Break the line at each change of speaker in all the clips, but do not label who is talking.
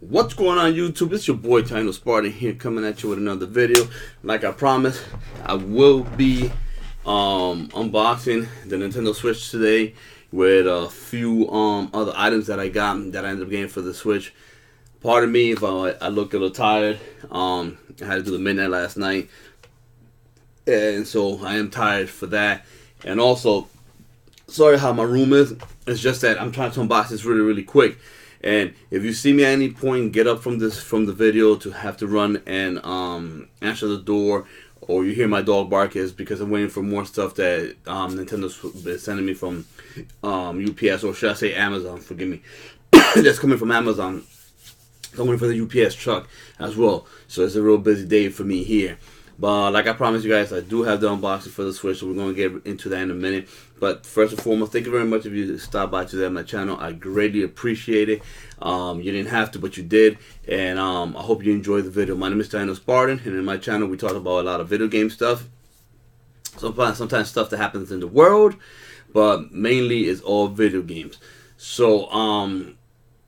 What's going on YouTube? It's your boy Tino Spartan here, coming at you with another video. Like I promised, I will be unboxing the Nintendo Switch today with a few other items that I got that I ended up getting for the Switch. Pardon me if I look a little tired. I had to do the midnight last night, and so I am tired for that. And also, sorry how my room is. It's just that I'm trying to unbox this really quick. And if you see me at any point get up from the video to have to run and answer the door, or you hear my dog bark, is because I'm waiting for more stuff that Nintendo's sending me from UPS, or should I say Amazon? Forgive me. That's coming from Amazon. I'm waiting for the UPS truck as well. So it's a real busy day for me here. But like I promised you guys, I do have the unboxing for the Switch, so we're going to get into that in a minute. But first and foremost, thank you very much if you stopped by today on my channel. I greatly appreciate it. You didn't have to, but you did. And I hope you enjoyed the video. My name is Tino Spartan, and in my channel we talk about a lot of video game stuff. Sometimes stuff that happens in the world, but mainly it's all video games. So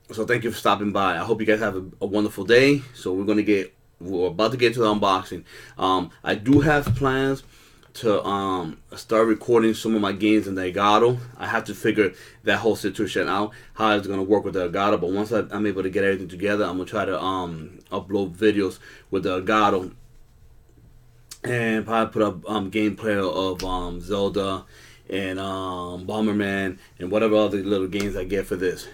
thank you for stopping by. I hope you guys have a wonderful day. So we're about to get to the unboxing. I do have plans to start recording some of my games in the Elgato. I have to figure that whole situation out, how it's going to work with the Elgato. But once I'm able to get everything together, I'm going to try to upload videos with the Elgato. And probably put up gameplay of Zelda and Bomberman and whatever other little games I get for this.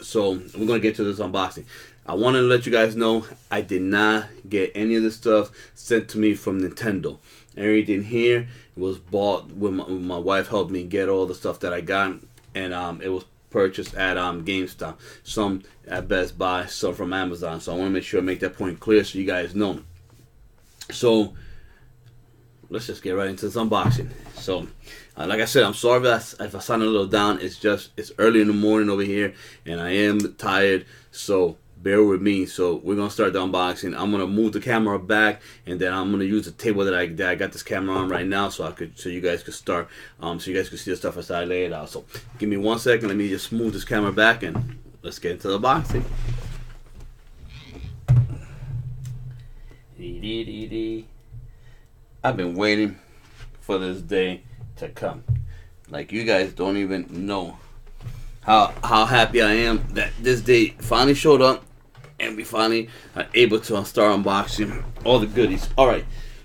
So we're going to get to this unboxing. I wanted to let you guys know I did not get any of this stuff sent to me from Nintendo. Everything here was bought when my wife helped me get all the stuff that I got, and it was purchased at GameStop, some at Best Buy, some from Amazon. So I want to make sure I make that point clear so you guys know. So let's just get right into this unboxing. So like I said, I'm sorry if I sound a little down. It's early in the morning over here, and I am tired. So bear with me. So we're gonna start the unboxing. I'm gonna move the camera back, and then I'm gonna use the table that I got this camera on right now, so you guys could start, so you guys could see the stuff as I lay it out. So give me 1 second. Let me just move this camera back, and let's get into the unboxing. I've been waiting for this day to come. Like, you guys don't even know how happy I am that this day finally showed up, and we finally are able to start unboxing all the goodies. All right,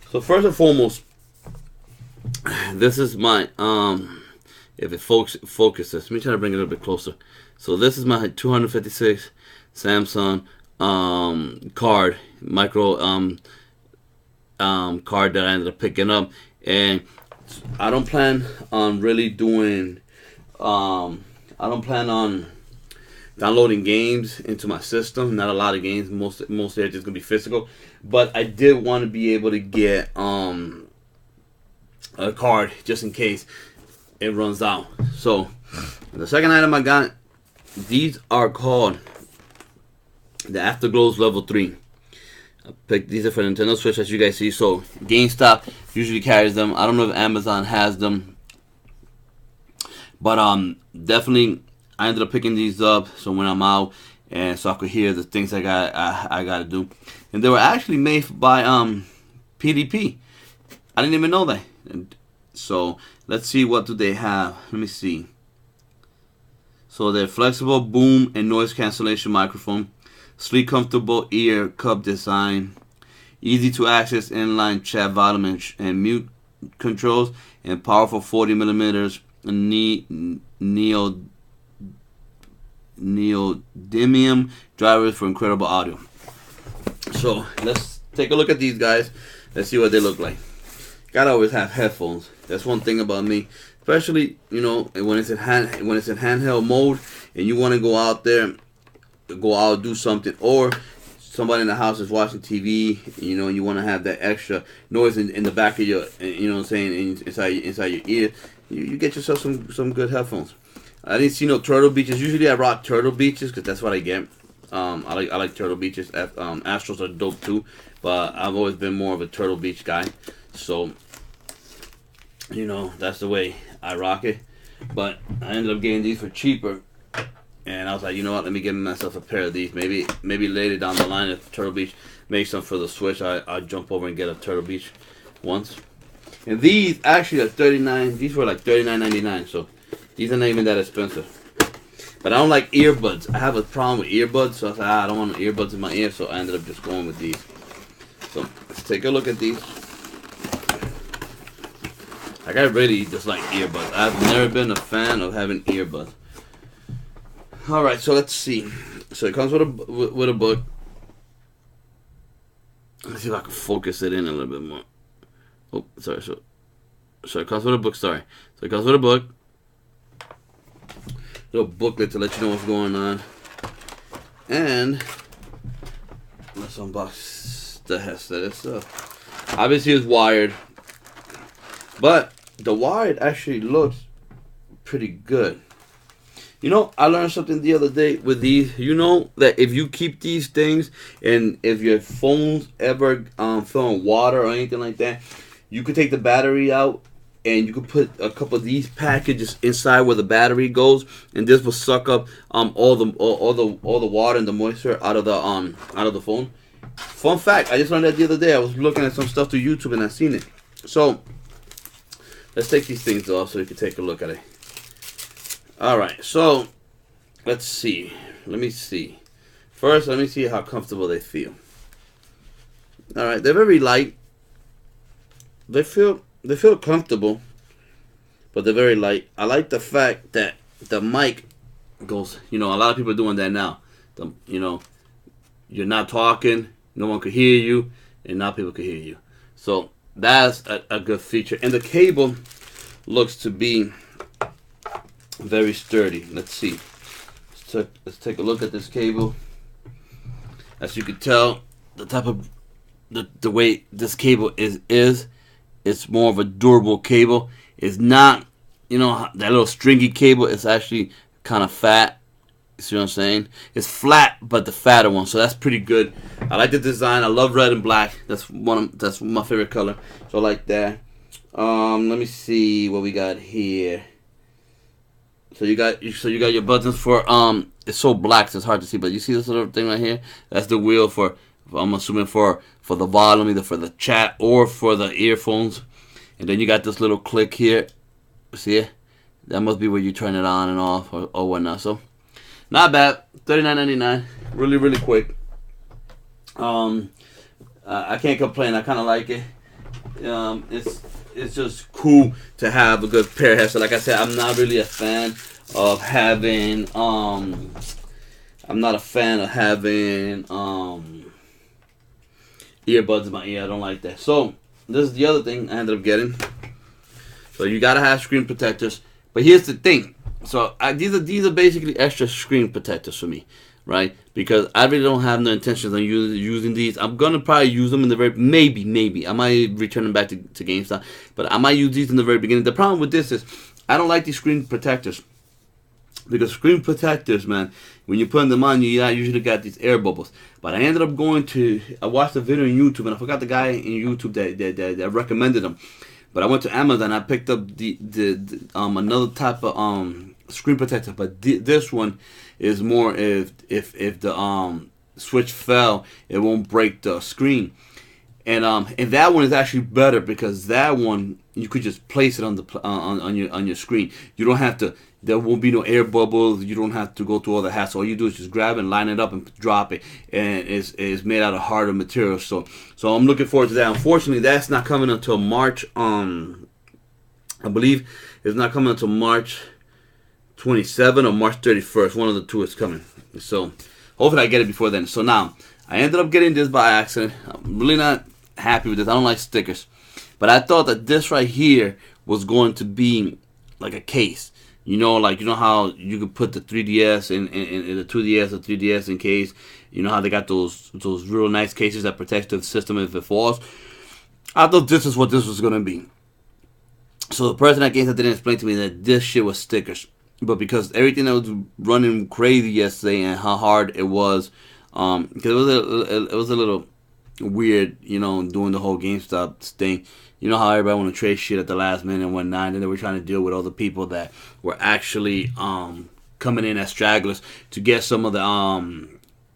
so first and foremost, this is my if it focuses, let me try to bring it a little bit closer. So this is my 256 Samsung card, micro card that I ended up picking up. And I don't plan on really doing I don't plan on downloading games into my system. Not a lot of games. Mostly are just gonna be physical. But I did want to be able to get a card just in case it runs out. So the second item I got, these are called the Afterglows Level 3. I picked these are for Nintendo Switch, as you guys see. So GameStop usually carries them. I don't know if Amazon has them, but definitely I ended up picking these up so when I'm out, and so I could hear the things I gotta do. And they were actually made by PDP. I didn't even know that. And so let's see, what do they have. Let me see. So they're flexible boom and noise cancellation microphone, sleek comfortable ear cup design, easy to access inline chat volume and mute controls, and powerful 40mm neodymium drivers for incredible audio. So let's take a look at these guys. Let's see what they look like. Gotta always have headphones. That's one thing about me, especially when it's in handheld mode and you want to go out do something, or somebody in the house is watching TV, you want to have that extra noise in the back of your, what I'm saying, inside your ear. You get yourself some good headphones. I didn't see no Turtle Beaches. Usually I rock Turtle Beaches because that's what I get. I like Turtle Beaches. Astros are dope too, but I've always been more of a Turtle Beach guy. So that's the way I rock it. But I ended up getting these for cheaper And I was like, you know what? Let me get myself a pair of these. Maybe later down the line, if Turtle Beach makes some for the Switch, I'll jump over and get a Turtle Beach once. And these actually are $39. These were like $39.99. So these are not even that expensive. But I don't like earbuds. I have a problem with earbuds. So I said, I don't want earbuds in my ear. So I ended up just going with these. So let's take a look at these. Like, I really dislike earbuds. I've never been a fan of having earbuds. Alright, so let's see. So it comes with a book. Let's see if I can focus it in a little bit more. Oh, sorry. So it comes with a book, sorry. So it comes with a book. Little booklet to let you know what's going on. And let's unbox the headset itself. Obviously it's wired. But the wired actually looks pretty good. You know, I learned something the other day with these. You know that if you keep these things, and if your phone's ever filling water or anything like that, you could take the battery out, and you could put a couple of these packages inside where the battery goes, and this will suck up all the water and the moisture out of the phone. Fun fact: I just learned that the other day. I was looking at some stuff through YouTube and I seen it. So let's take these things off so you can take a look at it. Alright, so let's see. Let me see. First, let me see how comfortable they feel. Alright, they're very light. They feel comfortable, but they're very light. I like the fact that the mic goes, you know, a lot of people are doing that now. You know, you're not talking, no one could hear you, and now people can hear you. So that's a good feature. And the cable looks to be very sturdy. Let's see. Let's take a look at this cable. As you can tell, the type of the way this cable is it's more of a durable cable. It's not, you know, that little stringy cable. It's actually kind of fat. You see what I'm saying? It's flat, but the fatter one. So that's pretty good. I like the design. I love red and black. That's my favorite color. So I like that. Let me see what we got here. So you got your buttons for it's so black so it's hard to see, but you see this little thing right here? That's the wheel for I'm assuming for the volume, either for the chat or for the earphones. And then you got this little click here. See it? That must be where you turn it on and off or whatnot. So not bad. $39.99. Really, really quick. I can't complain. I kind of like it. It's just cool to have a good pair of headsets. Like I said, I'm not really a fan of having earbuds in my ear. I don't like that. So this is the other thing I ended up getting. So you gotta have screen protectors. But here's the thing. So these are basically extra screen protectors for me, right? Because I really don't have no intentions on using these. I'm gonna probably use them in the very maybe. I might return them back to GameStop, but I might use these in the very beginning. The problem with this is I don't like these screen protectors. Because screen protectors, man, when you put them on, you usually got these air bubbles. But I ended up I watched a video on YouTube, and I forgot the guy in YouTube that recommended them. But I went to Amazon, I picked up another type of screen protector. But this one is more if the switch fell, it won't break the screen. And that one is actually better because that one you could just place it on your screen. You don't have to. There won't be no air bubbles. You don't have to go through all the hassle. All you do is just grab it, line it up, and drop it. And it's made out of harder material. So I'm looking forward to that. Unfortunately, that's not coming until March. I believe it's not coming until March 27 or March 31st. One of the two is coming. So hopefully I get it before then. So now I ended up getting this by accident. I'm really not happy with this. I don't like stickers. But I thought that this right here was going to be like a case. You know how you could put the 3DS in the 2DS or 3DS in case. You know how they got those real nice cases that protect the system if it falls. I thought this is what this was going to be. So the person at GameStop didn't explain to me that this shit was stickers. But because everything that was running crazy yesterday and how hard it was, because it was a little weird, you know, doing the whole GameStop thing. You know how everybody want to trade shit at the last minute and whatnot, and they were trying to deal with all the people that were actually coming in as stragglers to get some of the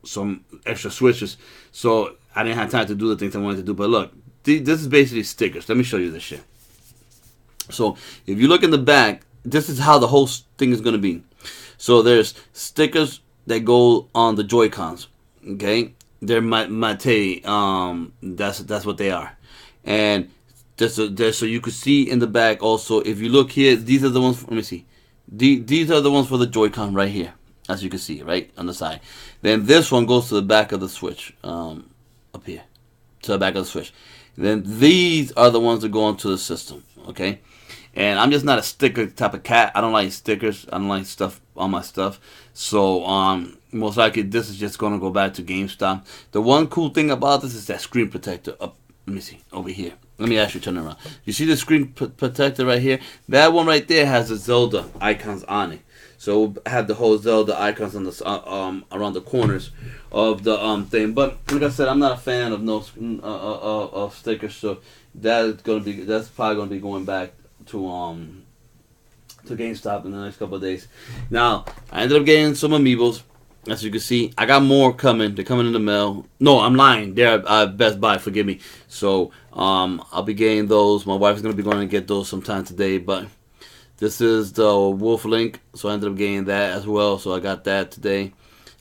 some extra switches. So I didn't have time to do the things I wanted to do. But look, this is basically stickers. Let me show you this shit. So if you look in the back, this is how the whole thing is gonna be. So there's stickers that go on the Joy-Cons. Okay, they're Mate. That's what they are. And so you could see in the back also. If you look here, these are the ones. Let me see. These are the ones for the Joy-Con right here, as you can see right on the side. Then this one goes to the back of the Switch, up here, to the back of the Switch. Then these are the ones that go into the system. Okay, and I'm just not a sticker type of cat. I don't like stickers. I don't like stuff on my stuff. So most likely this is just gonna go back to GameStop. The one cool thing about this is that screen protector up. Let me see over here. Let me actually turn it around. You see the screen protector right here? That one right there has the Zelda icons on it. So I have the whole Zelda icons on the around the corners of the thing. But like I said, I'm not a fan of of stickers. So that's probably gonna be going back to GameStop in the next couple of days. Now I ended up getting some amiibos. As you can see, I got more coming. They're coming in the mail. No, I'm lying. They're at Best Buy. Forgive me. So I'll be getting those. My wife's gonna be going to get those sometime today. But this is the Wolf Link, so I ended up getting that as well. So I got that today.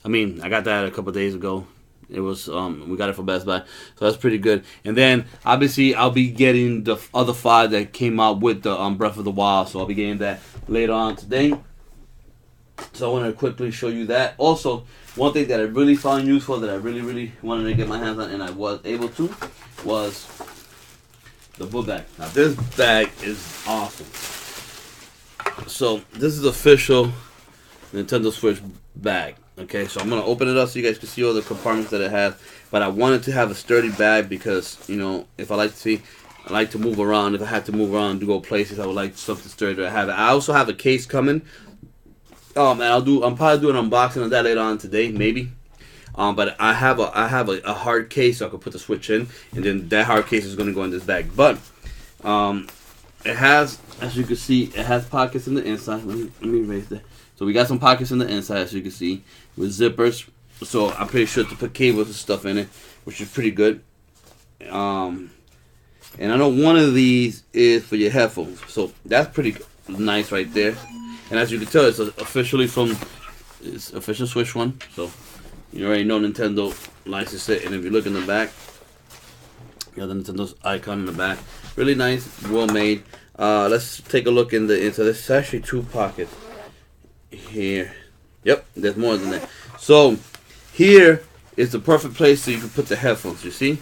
I mean, I got that a couple of days ago. It was we got it from Best Buy, so that's pretty good. And then obviously I'll be getting the other 5 that came out with the Breath of the Wild. So I'll be getting that later on today. So I want to quickly show you that. Also, one thing that I really found useful, that I really wanted to get my hands on, and I was able to, was the book bag. Now this bag is awesome. So this is official Nintendo Switch bag. Okay, so I'm gonna open it up so you guys can see all the compartments that it has. But I wanted to have a sturdy bag because, you know, if I like to move around. If I had to move around to go places, I would like something sturdy to have it. I also have a case coming. Man, I'm probably doing an unboxing of that later on today, maybe. But I have a hard case so I can put the Switch in, and then that hard case is going to go in this bag. But it has, as you can see, it has pockets in the inside. Let me erase that. So we got some pockets in the inside, as you can see, with zippers. So I'm pretty sure to put cables and stuff in it, which is pretty good. And I know one of these is for your headphones, so that's pretty nice right there. And as you can tell, it's officially it's official Switch one, so you already know Nintendo licensed it. And if you look in the back, you have the Nintendo's icon in the back. Really nice, well made. Let's take a look in the inside. There's actually 2 pockets here. Yep, there's more than that. So here is the perfect place so you can put the headphones. You see,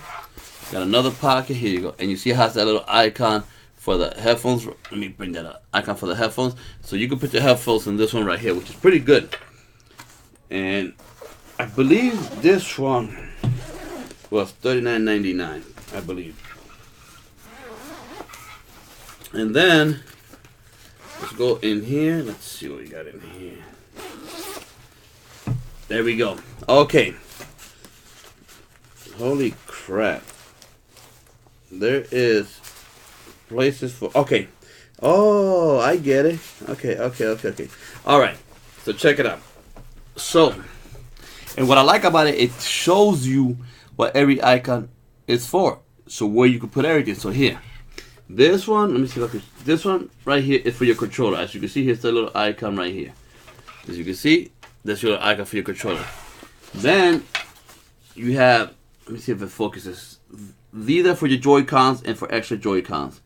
got another pocket. Here you go, and you see how it's that little icon for the headphones. Let me bring that up. Icon for the headphones. So you can put your headphones in this one right here, which is pretty good. And I believe this one was $39.99, I believe. And then let's go in here. Let's see what we got in here. There we go. Okay. Holy crap. There is places for, okay. Oh, I get it. Okay. All right. So check it out. So, and what I like about it, it shows you what every icon is for. So where you can put everything. So here, this one, let me see if I can, this one right here is for your controller. As you can see, here's the little icon right here. As you can see, that's your icon for your controller. Then you have, let me see if it focuses. These are for your Joy-Cons and for extra Joy-Cons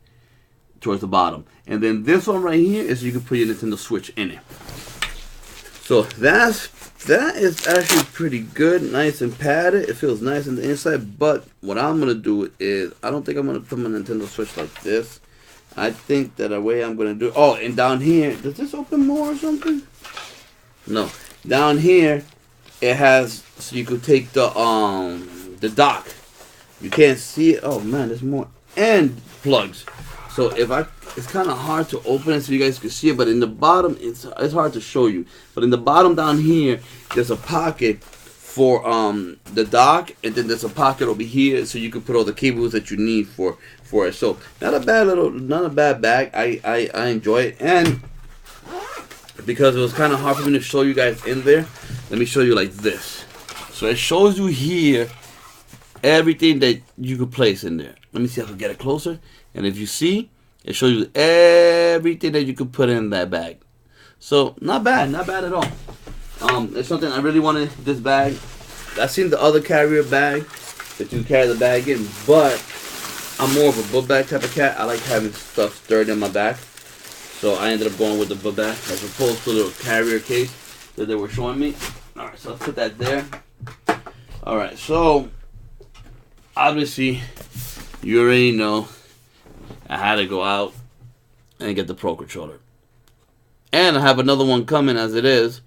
towards the bottom. And then this one right here is you can put your Nintendo Switch in it. So that is actually pretty good, nice and padded. It feels nice on the inside. But what I'm gonna do is, I don't think I'm gonna put my Nintendo Switch like this. I think that the way I'm gonna do. Oh, and down here, does this open more or something? No. Down here, it has, so you could take the dock. You can't see it. Oh man, there's more, and plugs. So it's kind of hard to open it so you guys can see it, but in the bottom, it's hard to show you. But in the bottom down here, there's a pocket for the dock, and then there's a pocket over here so you can put all the cables that you need for it. So not a bad bag. I enjoy it. And because it was kind of hard for me to show you guys in there, let me show you like this. So it shows you here everything that you could place in there. Let me see if I can get it closer. And if you see, it shows you everything that you could put in that bag. So not bad at all. It's something I really wanted, this bag. I've seen the other carrier bag that you carry the bag in, but I'm more of a book bag type of cat. I like having stuff stirred in my back. So I ended up going with the book bag as opposed to the carrier case that they were showing me. Alright, so I'll put that there. Alright, so obviously you already know I had to go out and get the Pro Controller. And I have another one coming as it is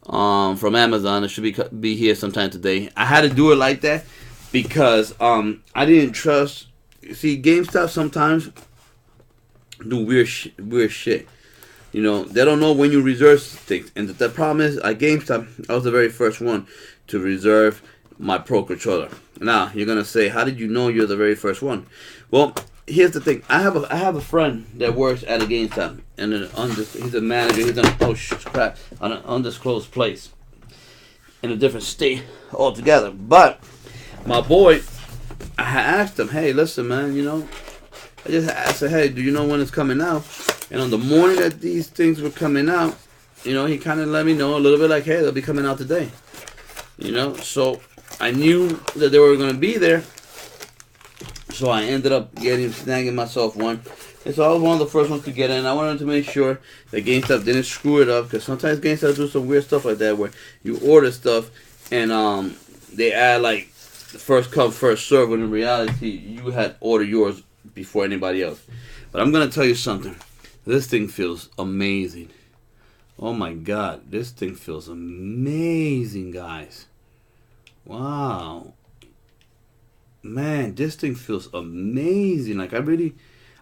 from Amazon. It should be here sometime today. I had to do it like that because I didn't trust. See, GameStop sometimes do weird shit. You know, they don't know when you reserve things. And the problem is, at GameStop, I was the very first one to reserve my Pro Controller. Now, you're going to say, how did you know you're the very first one? Well, here's the thing. I have a friend that works at a GameStop. And he's a manager. He's in on an undisclosed place. In a different state altogether. But, my boy, I asked him, hey, listen, man, you know, I said, hey, do you know when it's coming out? And on the morning that these things were coming out, you know, he kind of let me know a little bit like, hey, they'll be coming out today. You know, so I knew that they were going to be there. So I ended up snagging myself one. And so I was one of the first ones to get in. I wanted to make sure that GameStop didn't screw it up. Because sometimes GameStop do some weird stuff like that where you order stuff and they add like first come, first serve, when in reality, you had ordered yours before anybody else. But I'm going to tell you something. This thing feels amazing. Oh my God. This thing feels amazing, guys. Wow. Man, this thing feels amazing. Like,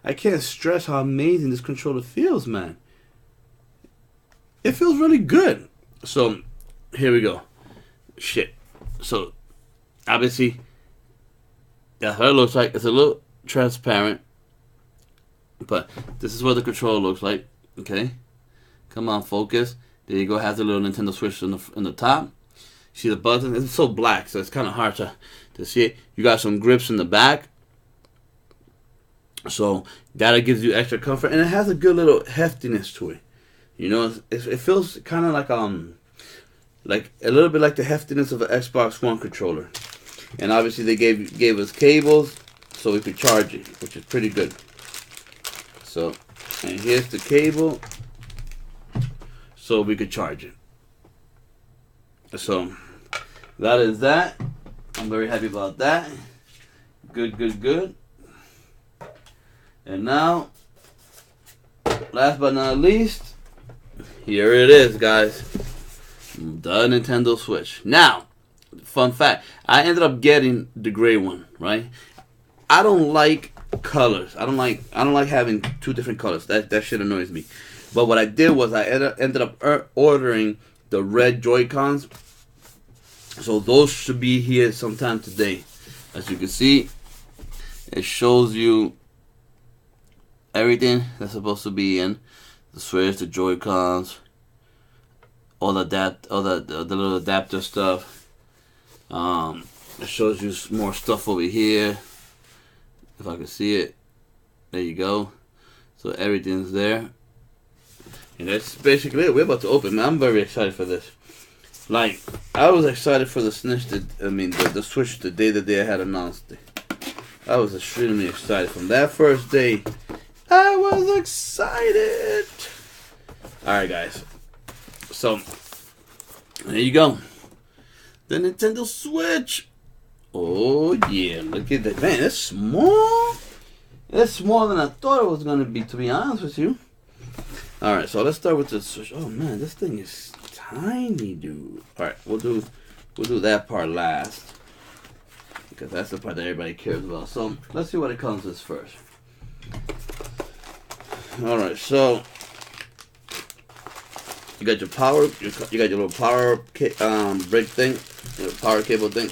I can't stress how amazing this controller feels, man. It feels really good. So, here we go. Shit. So, obviously, that's what it looks like. It's a little transparent, but this is what the controller looks like. Okay, come on, focus. There you go. Has a little Nintendo Switch in the top. See the button? It's so black, so it's kind of hard to see it. You got some grips in the back, so that gives you extra comfort, and it has a good little heftiness to it. You know, it feels kind of like a little bit like the heftiness of an Xbox One controller. And obviously they gave us cables so we could charge it, which is pretty good. So, and here's the cable so we could charge it. So, that is that. I'm very happy about that. Good. And now, last but not least, here it is, guys. The Nintendo Switch. Now, fun fact, I ended up getting the gray one, right? I don't like colors. I don't like having two different colors. That shit annoys me. But what I did was I ended up ordering the red Joy-Cons. So those should be here sometime today. As you can see, it shows you everything that's supposed to be in the Switch, the Joy-Cons, all the little adapter stuff. It shows you more stuff over here. If I can see it, there you go. So everything's there, and that's basically it. We're about to open. Man, I'm very excited for this. Like, I was excited for the Switch. The Switch the day that they had announced it. I was extremely excited from that first day. I was excited. All right, guys. So there you go. The Nintendo Switch. Oh yeah, look at that. Man, it's small. It's smaller than I thought it was gonna be, to be honest with you. Alright, so let's start with the Switch. Oh man, this thing is tiny, dude. Alright, we'll do that part last, because that's the part that everybody cares about. So let's see what it comes with first. Alright, so you got your power, you got your little power brick thing, your power cable thing.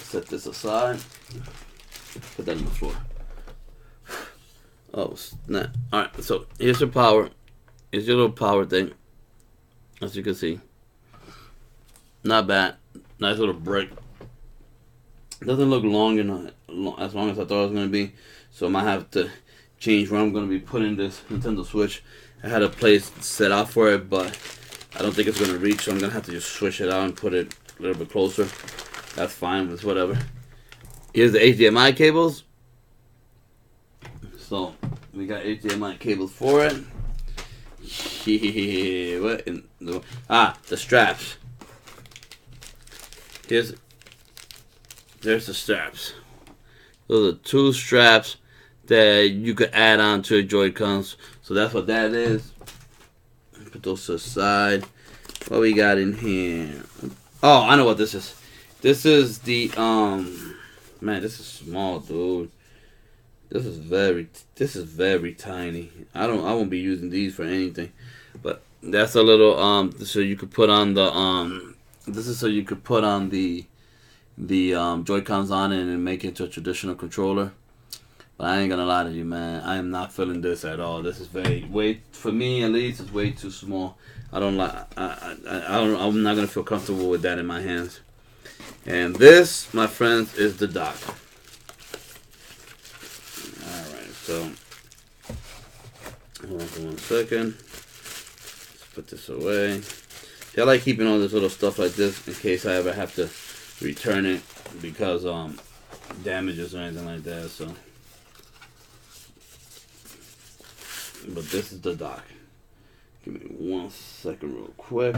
Set this aside. Put that on the floor. Oh snap! All right, so here's your power. It's your little power thing, as you can see. Not bad. Nice little brick. Doesn't look long enough, as long as I thought it was gonna be. So I might have to change where I'm gonna be putting this Nintendo Switch. I had a place set out for it, but I don't think it's gonna reach, so I'm gonna have to just switch it out and put it a little bit closer. That's fine. It's whatever. Here's the HDMI cables. So we got HDMI cables for it. What in the the straps. There's the straps. Those are 2 straps that you could add on to your Joy-Cons. So that's what that is. Put those to the side. What we got in here? Oh, I know what this is. This is the man, this is small, dude. This is very tiny. I won't be using these for anything. But that's a little so you could put on the this is so you could put on the Joy-Cons on it and make it into a traditional controller. But I ain't gonna lie to you, man. I am not feeling this at all. This is way for me at least. It's way too small. I don't like. I'm not gonna feel comfortable with that in my hands. And this, my friends, is the dock. All right, so hold on for 1 second. Let's put this away. See, I like keeping all this little stuff like this in case I ever have to return it because damages or anything like that. So, but this is the dock. Give me 1 second real quick.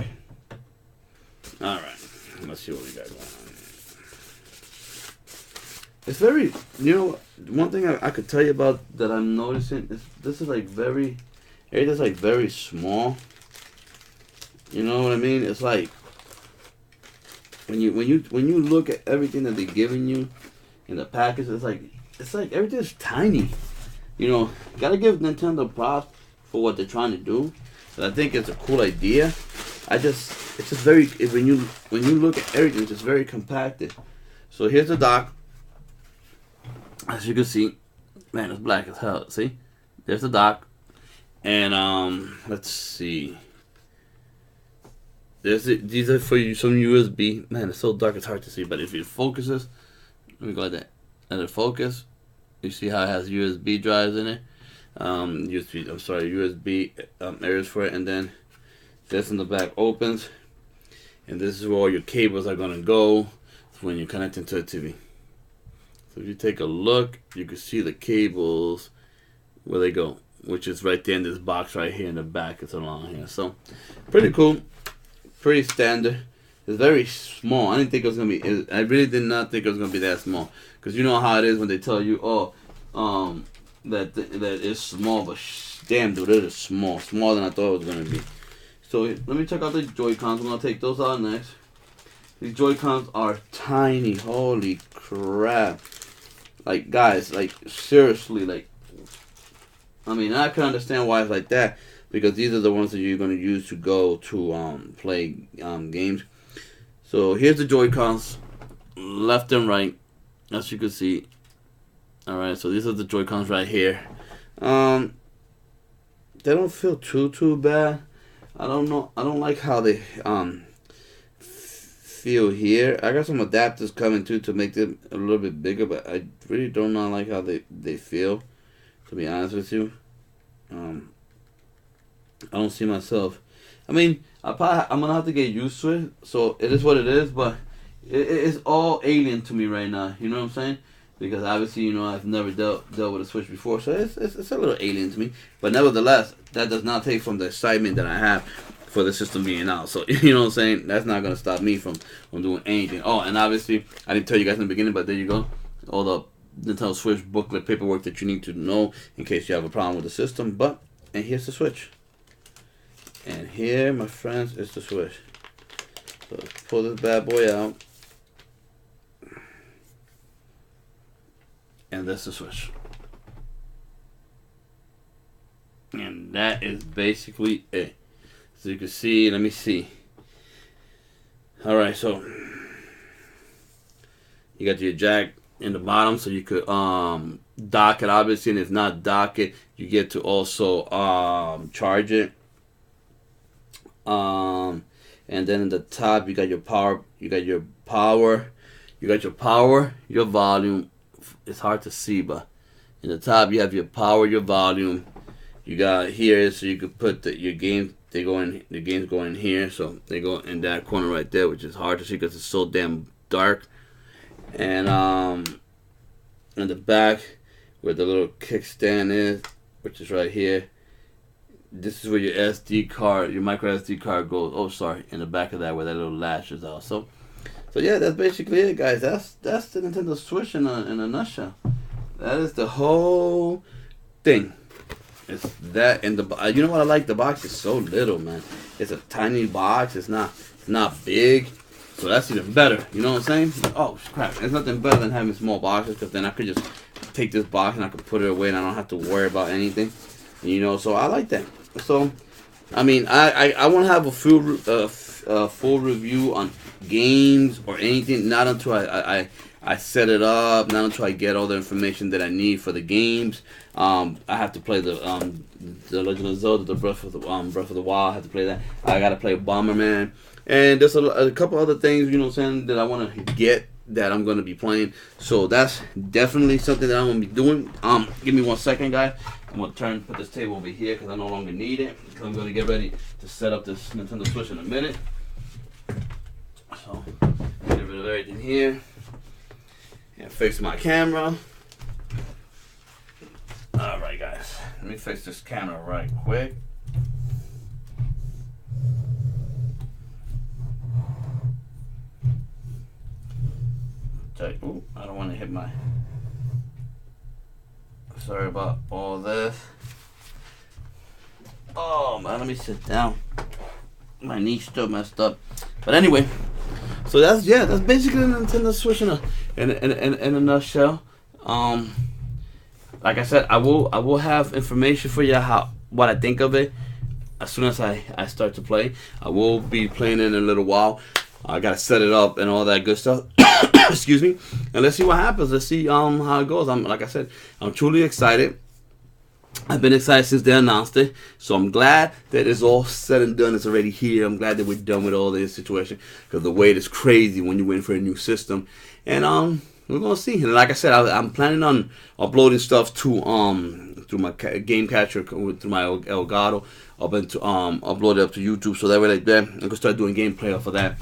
Alright, let's see what we got going on. It's very, one thing I could tell you about that I'm noticing is this is like very, everything's like very small. You know what I mean? It's like when you look at everything that they're giving you in the package, it's like everything's tiny. Gotta give Nintendo props for what they're trying to do. So I think it's a cool idea. It's just very, when you look at everything, it's just very compacted. So here's the dock. As you can see, man, it's black as hell. See, there's the dock, and let's see. These are for you some USB. Man, it's so dark it's hard to see. But if it focuses, let me go like that. Let it focus. You see how it has USB drives in it. USB areas for it, and then this in the back opens, and this is where all your cables are gonna go when you're connecting to a TV. So if you take a look, you can see the cables where they go, which is right there in this box right here in the back. It's along here, so pretty cool, pretty standard. It's very small. I didn't think it was gonna be. I really did not think it was gonna be that small, because you know how it is when they tell you, that it's small, but damn, dude, it is small, smaller than I thought it was gonna be. So let me check out the Joy-Cons. I'm gonna take those out next. These Joy-Cons are tiny. Holy crap! Like, guys, like, seriously, like, I mean, I can understand why it's like that, because these are the ones that you're gonna use to go to play games. So here's the Joy-Cons, left and right, as you can see. All right, so these are the Joy-Cons right here. They don't feel too bad. I don't know. I don't like how they feel here. I got some adapters coming too to make them a little bit bigger, but I really do not like how they feel, to be honest with you. I don't see myself. I mean, I'm gonna have to get used to it. So it is what it is, but it's all alien to me right now. You know what I'm saying? Because obviously, I've never dealt with a Switch before, so it's a little alien to me. But nevertheless, that does not take from the excitement that I have for the system being out. So, you know what I'm saying? That's not going to stop me from doing anything. Oh, and obviously, I didn't tell you guys in the beginning, but there you go. All the Nintendo Switch booklet paperwork that you need to know in case you have a problem with the system. And here's the Switch. And here, my friends, is the Switch. So let's pull this bad boy out. And that's the Switch. And that is basically it. So you can see, let me see. Alright, so you got your jack in the bottom, so you could dock it, obviously, and if not dock it, you get to also charge it. And then in the top you got your power. Your volume. It's hard to see, but in the top you have your power, your volume. You got here, so you could put your game. The games go in here, so they go in that corner right there, which is hard to see because it's so damn dark. And in the back, where the little kickstand is, which is right here. This is where your SD card, your micro SD card goes. Oh, sorry, in the back of that, where that little latch is also. So yeah, that's basically it, guys. That's the Nintendo Switch in a nutshell. That is the whole thing. It's that, and you know what I like? The box is so little, man. It's a tiny box. It's not big, so that's even better. You know what I'm saying? Oh crap! There's nothing better than having small boxes, because then I could just take this box and I could put it away, and I don't have to worry about anything. You know, so I like that. So, I mean, I won't have a full review on games or anything, not until I set it up, not until I get all the information that I need for the games. I have to play the Legend of Zelda, the Breath of the Wild. I have to play that. I gotta play Bomberman, and there's a couple other things, you know what I'm saying, that I want to get, that I'm gonna be playing. So that's definitely something that I'm gonna be doing. Give me 1 second, guys. I'm gonna put this table over here because I no longer need it. Because I'm gonna get ready to set up this Nintendo Switch in a minute. So get rid of everything here and fix my camera. All right, guys. Let me fix this camera right quick. Ooh, I don't want to hit my. Sorry about all this. Oh man, let me sit down. My knee's still messed up. But anyway, so that's basically the Nintendo Switch in a nutshell. Like I said, I will have information for you what I think of it as soon as I start to play. I will be playing it in a little while. I gotta set it up and all that good stuff. Excuse me. And let's see what happens. Let's see how it goes. Like I said, I'm truly excited. I've been excited since they announced it, so I'm glad that it's all said and done. It's already here. I'm glad that we're done with all this situation, because the wait is crazy when you wait for a new system. And we're gonna see. And like I said, I'm planning on uploading stuff to through my game catcher, through my Elgato, up into upload it up to YouTube, so that way like that I can start doing gameplay off of that.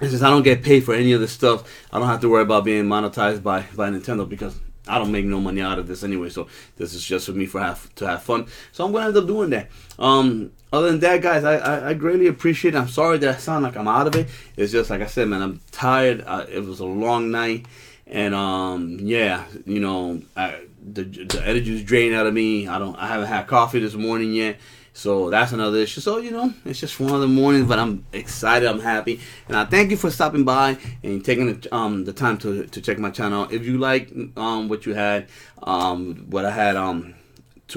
And since I don't get paid for any of this stuff, I don't have to worry about being monetized by Nintendo, because I don't make no money out of this anyway. So this is just for me to have fun. So I'm gonna end up doing that. Other than that, guys, I greatly appreciate it. I'm sorry that I sound like I'm out of it. It's just like I said, man, I'm tired. It was a long night, and yeah, you know, the energy is drained out of me. I haven't had coffee this morning yet. So that's another issue. So, you know, it's just one of the mornings, but I'm excited, I'm happy. And I thank you for stopping by and taking the time to check my channel. If you like what you had, what I had to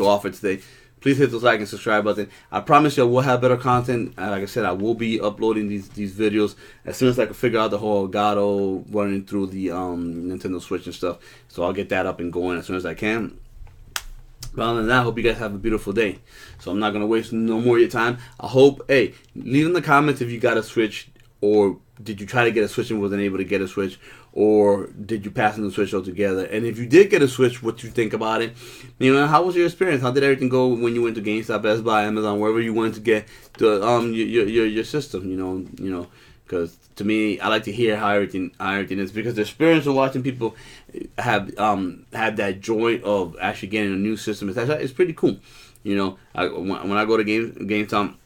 offer today, please hit the like and subscribe button. I promise you I will have better content. Like I said, I will be uploading these videos as soon as I can figure out the whole Elgato running through the Nintendo Switch and stuff. So I'll get that up and going as soon as I can. But other than that, I hope you guys have a beautiful day. So I'm not going to waste no more of your time. I hope, hey, leave in the comments if you got a Switch, or did you try to get a Switch and wasn't able to get a Switch, or did you pass on the Switch altogether? And if you did get a Switch, what you think about it? You know, how was your experience? How did everything go when you went to GameStop, Best Buy, Amazon, wherever you wanted to get the your system? You know, because to me, I like to hear how everything is, because the experience of watching people have that joy of actually getting a new system is pretty cool. You know, when I go to GameStop,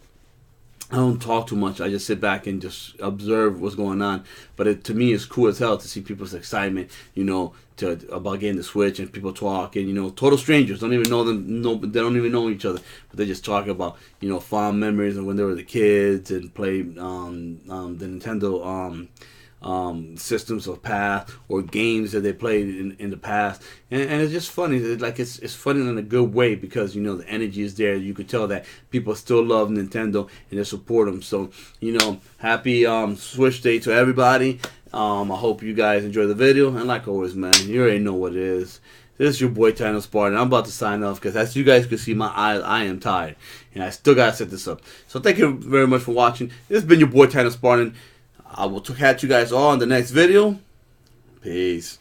I don't talk too much. I just sit back and just observe what's going on. But to me, it's cool as hell to see people's excitement, you know, about getting the Switch, and people talking, you know, total strangers, don't even know them, they don't even know each other, but they just talk about, you know, fond memories of when they were the kids and played the Nintendo systems of past, or games that they played in the past, and it's just funny. It's funny in a good way, because you know the energy is there. You could tell that people still love Nintendo and they support them. So, you know, happy Switch Day to everybody. I hope you guys enjoy the video, and like always, man, you already know what it is. This is your boy Tino Spartan. I'm about to sign off because as you guys can see, my eyes, I am tired. And I still got to set this up. So thank you very much for watching. This has been your boy Tino Spartan. I will catch you guys all in the next video. Peace.